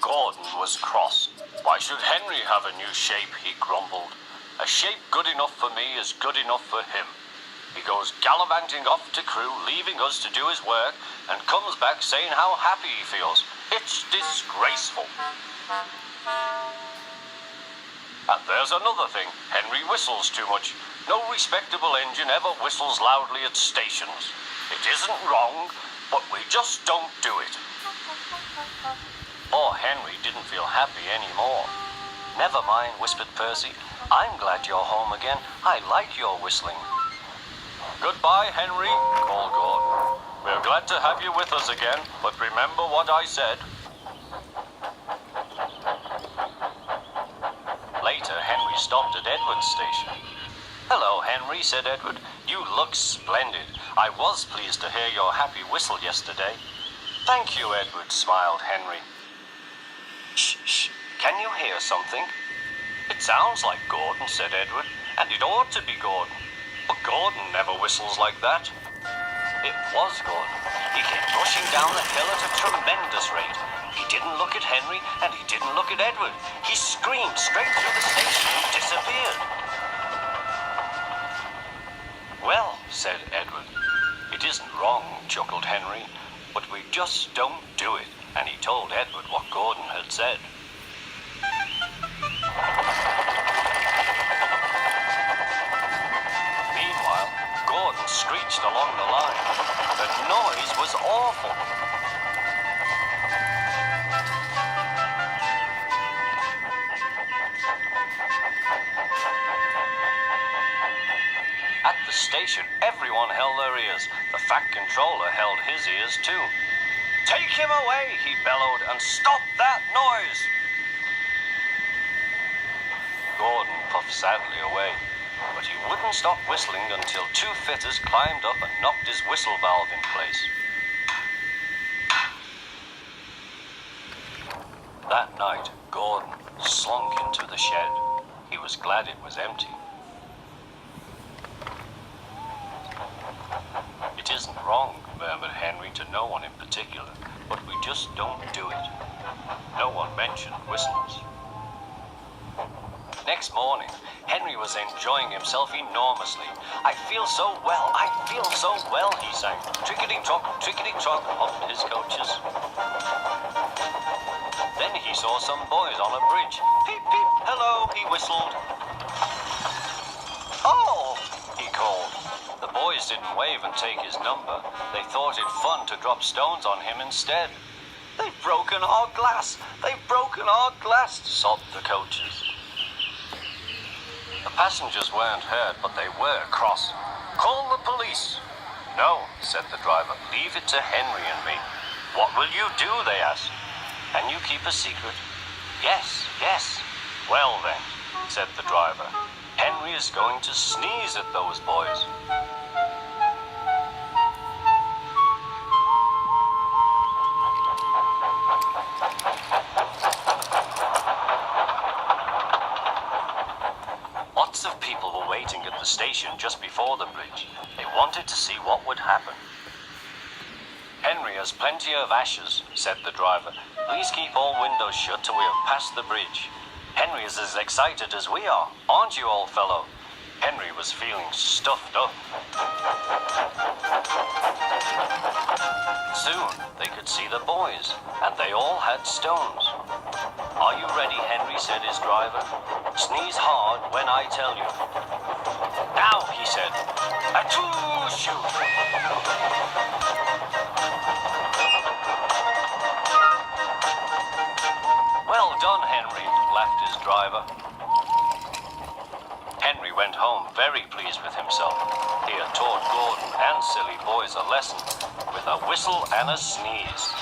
Gordon was cross. Why should Henry have a new shape, he grumbled. A shape good enough for me is good enough for him. He goes gallivanting off to crew, leaving us to do his work, and comes back saying how happy he feels. It's disgraceful. And there's another thing. Henry whistles too much. No respectable engine ever whistles loudly at stations. It isn't wrong, but we just don't do it. Poor Henry didn't feel happy anymore. Never mind, whispered Percy. I'm glad you're home again. I like your whistling. Goodbye, Henry, called Gordon. We're glad to have you with us again, but remember what I said. Later, Henry stopped at Edward's station. Hello, Henry, said Edward. You look splendid. I was pleased to hear your happy whistle yesterday. Thank you, Edward, smiled Henry. Shh, shh. Can you hear something? It sounds like Gordon, said Edward, and it ought to be Gordon. But Gordon never whistles like that. It was Gordon. He came rushing down the hill at a tremendous rate. He didn't look at Henry, and he didn't look at Edward. He screamed straight through the station and disappeared. Well, said Edward. It isn't wrong, chuckled Henry, but we just don't do it. And he told Edward what Gordon had said. Meanwhile, Gordon screeched along the line. The noise was awful. At the station, everyone held their ears. The Fat Controller held his ears too. Take him away, he bellowed, and stop that noise! Gordon puffed sadly away, but he wouldn't stop whistling until two fitters climbed up and knocked his whistle valve in place. That night, Gordon slunk into the shed. He was glad it was empty. It isn't wrong, murmured Henry to no one in particular, but we just don't do it. No one mentioned whistles. Next morning, Henry was enjoying himself enormously. I feel so well, he sang. Trickety-trock, hopped his coaches. Then he saw some boys on a bridge. Peep, peep, hello, he whistled. Oh, he called. The boys didn't wave and take his number. They thought it fun to drop stones on him instead. They've broken our glass, sobbed the coaches. The passengers weren't hurt, but they were cross. Call the police. No, said the driver. Leave it to Henry and me. What will you do, they asked. Can you keep a secret? Yes. Well then, said the driver. Henry is going to sneeze at those boys. Lots of people were waiting at the station just before the bridge. They wanted to see what would happen. Henry has plenty of ashes, said the driver. Please keep all windows shut till we have passed the bridge. Henry is as excited as we are, aren't you, old fellow? Henry was feeling stuffed up. Soon they could see the boys, and they all had stones. Are you ready, Henry, said his driver. Sneeze hard when I tell you. Now, he said. Achoo, shoot! Well done, Henry, laughed his driver. Henry went home very pleased with himself. He had taught Gordon and silly boys a lesson with a whistle and a sneeze.